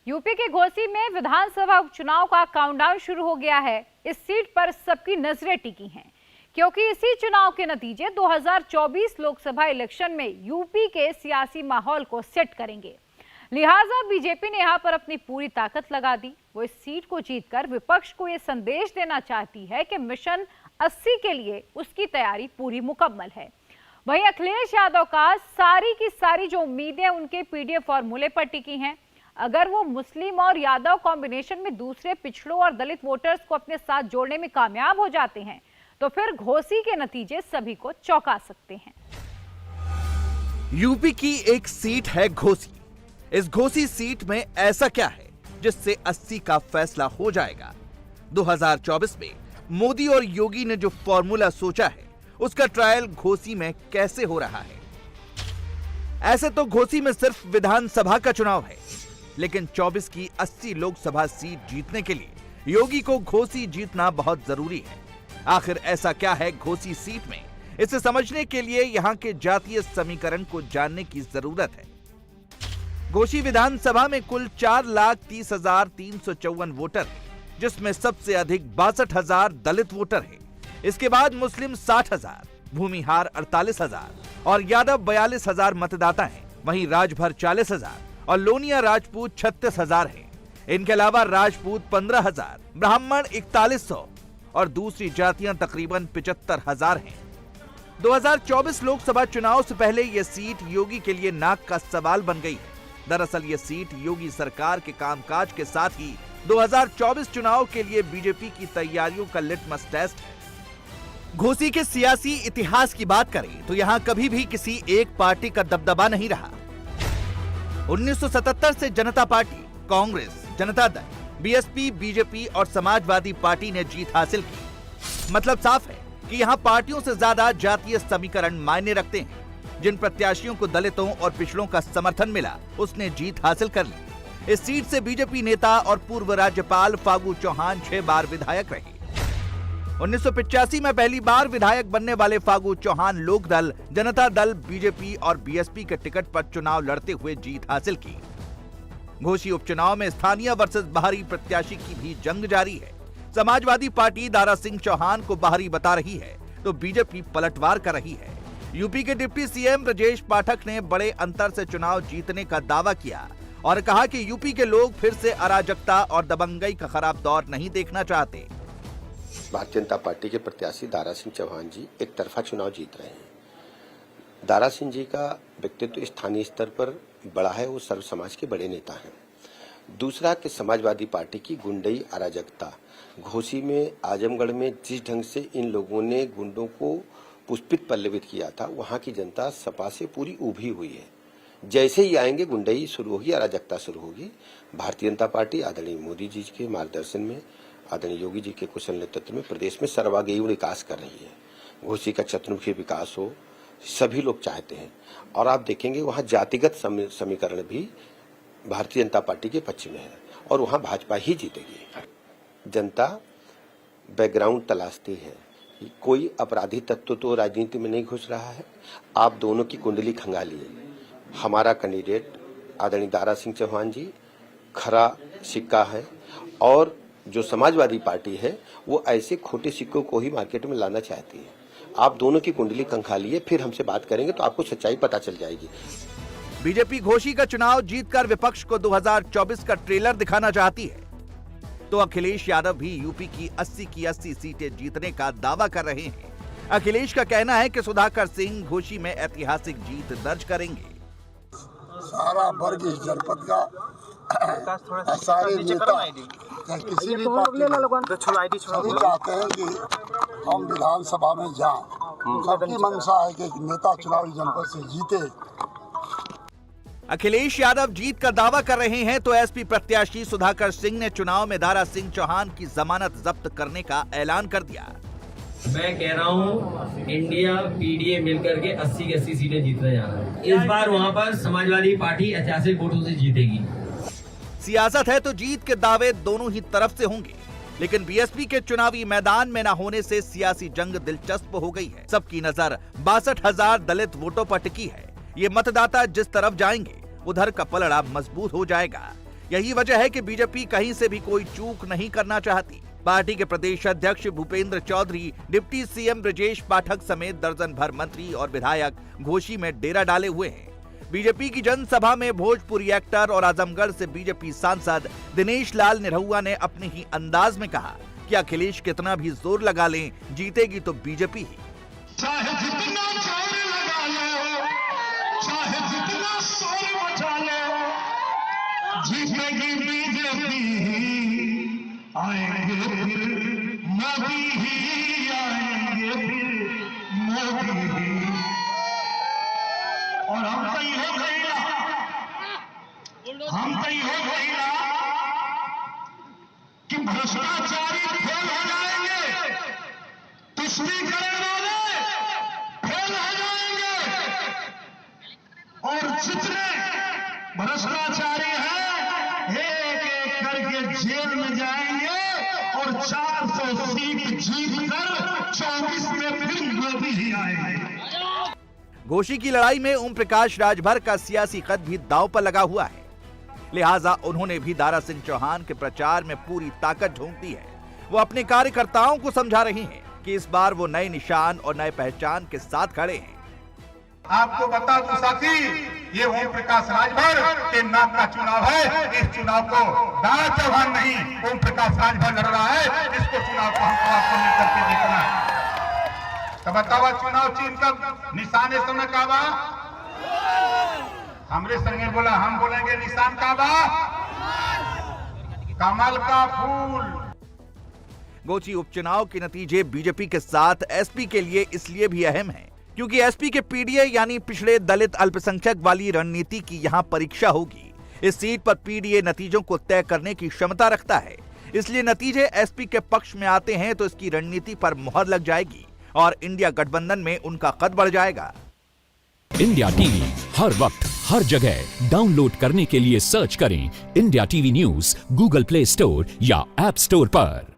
UP के घोसी में विधानसभा उपचुनाव का काउंटडाउन शुरू हो गया है। इस सीट पर सबकी नजरें टिकी हैं क्योंकि इसी चुनाव के नतीजे 2024 लोकसभा इलेक्शन में यूपी के सियासी माहौल को सेट करेंगे। लिहाजा बीजेपी ने यहां पर अपनी पूरी ताकत लगा दी। वो इस सीट को जीतकर विपक्ष को ये संदेश देना चाहती है कि मिशन 80 के लिए उसकी तैयारी पूरी मुकम्मल है। वहीं अखिलेश यादव का सारी की सारी जो उम्मीदें उनके पीडीएफ फॉर्मूले पर टिकी हैं। अगर वो मुस्लिम और यादव कॉम्बिनेशन में दूसरे पिछड़ों और दलित वोटर्स को अपने साथ जोड़ने में कामयाब हो जाते हैं तो फिर घोसी के नतीजे सभी को चौंका सकते हैं। यूपी की एक सीट है घोसी। इस घोसी सीट में ऐसा क्या है जिससे 80 का फैसला हो जाएगा? 2024 में मोदी और योगी ने जो फॉर्मूला सोचा है उसका ट्रायल घोसी में कैसे हो रहा है? ऐसे तो घोसी में सिर्फ विधानसभा का चुनाव है, लेकिन 24 की 80 लोकसभा सीट जीतने के लिए योगी को घोसी जीतना बहुत जरूरी है। आखिर ऐसा क्या है घोसी सीट में? इसे समझने के लिए यहां के जातीय समीकरण को जानने की जरूरत है। घोसी विधानसभा में कुल 4,30,354 वोटर हैं, जिसमें सबसे अधिक 62,000 दलित वोटर हैं। इसके बाद मुस्लिम 60,000, भूमिहार 48,000 और यादव 42,000 मतदाता हैं। वहीं राजभर 40,000 और लोनिया राजपूत 36,000 हैं। इनके अलावा राजपूत 15,000, ब्राह्मण 4100 और दूसरी जातियां तकरीबन 75,000 हैं। 2024 लोकसभा चुनाव से पहले यह सीट योगी के लिए नाक का सवाल बन गई है। दरअसल यह सीट योगी सरकार के कामकाज के साथ ही 2024 चुनाव के लिए बीजेपी की तैयारियों का लिटमस टेस्ट है। घोसी के सियासी इतिहास की बात करें तो यहां कभी भी किसी एक पार्टी का दबदबा नहीं रहा। 1977 से जनता party, Congress, Janata Dal, BSP, BJP और समाजवादी पार्टी ने जीत हासिल की। मतलब साफ है कि यहां पार्टियों से ज्यादा जातीय समीकरण मायने रखते हैं। जिन प्रत्याशियों को दलितों और पिछड़ों का समर्थन मिला उसने जीत हासिल कर ली। इस सीट से बीजेपी नेता और पूर्व राज्यपाल फागू चौहान 6 बार विधायक रहे। 1985 में पहली बार विधायक बनने वाले फागू चौहान लोकदल, जनता दल, बीजेपी और बीएसपी के टिकट पर चुनाव लड़ते हुए जीत हासिल की। घोसी उपचुनाव में स्थानीय वर्सेस बाहरी प्रत्याशी की भी जंग जारी है। समाजवादी पार्टी दारा सिंह चौहान को बाहरी बता रही है तो बीजेपी पलटवार कर रही है। यूपी के डिप्टी सीएम ब्रजेश पाठक ने बड़े अंतर से चुनाव जीतने का दावा किया और कहा कि यूपी के लोग फिर से अराजकता और दबंगई का खराब दौर नहीं देखना चाहते। भारतीय जनता पार्टी के प्रत्याशी दारा सिंह चौहान जी एक तरफा चुनाव जीत रहे हैं। दारा सिंह जी का व्यक्तित्व स्थानीय स्तर पर बड़ा है, वो सर्व समाज के बड़े नेता हैं। दूसरा कि समाजवादी पार्टी की गुंडई अराजकता, घोसी में, आजमगढ़ में जिस ढंग से इन लोगों ने गुंडों को पुष्पित पल्लवित किया था, वहां की जनता सपा से पूरी उभी हुई है। जैसे ही आएंगे गुंडई शुरू होगी, अराजकता शुरू होगी। भारतीय जनता पार्टी आदरणीय मोदी जी के मार्गदर्शन में, आदरणीय योगी जी के कुशल नेतृत्व में प्रदेश में सर्वांगीण विकास कर रही है। घोसी का चतुर्मुखी विकास हो, सभी लोग चाहते हैं। और आप देखेंगे वहां जातिगत समीकरण भी भारतीय जनता पार्टी के पक्ष में है और वहां भाजपा ही जीतेगी। जनता बैकग्राउंड तलाशती है। कोई अपराधी तत्व तो राजनीति में नहीं घुस रहा है। आप दोनों की कुंडली खंगालिए। हमारा कैंडिडेट आदरणीय दारा सिंह चौहान जी खरा सिक्का है और जो समाजवादी पार्टी है वो ऐसे खोटे सिक्कों को ही मार्केट में लाना चाहती है। आप दोनों की कुंडली खंगालिए, फिर हमसे बात करेंगे तो आपको सच्चाई पता चल जाएगी। बीजेपी घोसी का चुनाव जीतकर विपक्ष को 2024 का ट्रेलर दिखाना चाहती है तो अखिलेश यादव भी यूपी की 80 की 80 सीटें जीतने का दावा कर रहे हैं। अखिलेश का कहना है कि सुधाकर सिंह घोसी में ऐतिहासिक जीत दर्ज करेंगे। सारा वर्ग इस जनपद का सारे नेता किसी भी पार्टी सभी चाहते हैं कि हम विधानसभा में जाएं। सबकी मंशा है कि नेता चुनाव इस जनपद से जीते। अखिलेश यादव जीत का दावा कर रहे हैं तो एसपी प्रत्याशी सुधाकर सिंह ने चुनाव में दारा सिंह चौहान की जमानत जब्त करने का ऐलान कर दिया। मैं कह रहा हूँ इंडिया पीडीए मिलकर के 80 की 80 सीटें जीतने जा रहा है। इस बार वहाँ पर समाजवादी पार्टी ऐतिहासिक वोटों से जीतेगी। सियासत है तो जीत के दावे दोनों ही तरफ से होंगे, लेकिन बीएसपी के चुनावी मैदान में न होने से सियासी जंग दिलचस्प हो गई है। सबकी नजर 62,000 दलित वोटों पर टिकी है। ये मतदाता जिस तरफ जाएंगे उधर का पलड़ा मजबूत हो जाएगा। यही वजह है कि बीजेपी कहीं से भी कोई चूक नहीं करना चाहती। पार्टी के प्रदेश अध्यक्ष भूपेंद्र चौधरी, डिप्टी सीएम ब्रजेश पाठक समेत दर्जन भर मंत्री और विधायक घोषी में डेरा डाले हुए हैं। बीजेपी की जनसभा में भोजपुरी एक्टर और आजमगढ़ से बीजेपी सांसद दिनेश लाल निरहुआ ने अपने ही अंदाज में कहा कि अखिलेश कितना भी जोर लगा लें, जीतेगी तो बीजेपी ही। चाहे जितना जोर लगा लो, चाहे जितना शोर मचा लो, जीतेगी बीजेपी ही, आएंगे फिर मोदी ही, आएंगे फिर मोदी ही। और हम तय हो गईला, हम तय हो गईला कि भ्रष्टाचारी फेल हो जाएंगे, तुष्टि करने वाले फेल हो जाएंगे, और जितने भ्रष्टाचारी हैं एक एक करके जेल में जाएंगे, और 400 सीट जीत कर 24 में फिर मोदी ही आएंगे। घोषी की लड़ाई में ओम प्रकाश राजभर का सियासी कद भी दांव पर लगा हुआ है, लिहाजा उन्होंने भी दारा सिंह चौहान के प्रचार में पूरी ताकत झोंक दी है। वो अपने कार्यकर्ताओं को समझा रहे हैं कि इस बार वो नए निशान और नए पहचान के साथ खड़े हैं। आपको बता दूं साथी, ये ओम प्रकाश राजभर के नाम का चुनाव है। इस चुनाव को दारा चौहान नहीं, ओम प्रकाश राजभर लड़ रहा है। इसको चुनाव को हमको आपको मिलकर के देखना है। तो बतावा चुनाव चिन्ह का निशान इस समय का बा? हमरे संगे बोला, हम बोलेंगे निशान का बा कमल का फूल। गोची उपचुनाव के नतीजे बीजेपी के साथ एसपी के लिए इसलिए भी अहम है क्योंकि एसपी के पीडीए यानी पिछड़े दलित अल्पसंख्यक वाली रणनीति की यहां परीक्षा होगी। इस सीट पर पीडीए नतीजों को तय करने की क्षमता रखता है, इसलिए नतीजे एसपी के पक्ष में आते हैं तो इसकी रणनीति पर मुहर लग जाएगी और इंडिया गठबंधन में उनका कद बढ़ जाएगा। इंडिया टीवी हर वक्त हर जगह डाउनलोड करने के लिए सर्च करें India TV news Google play store या ऐप स्टोर पर।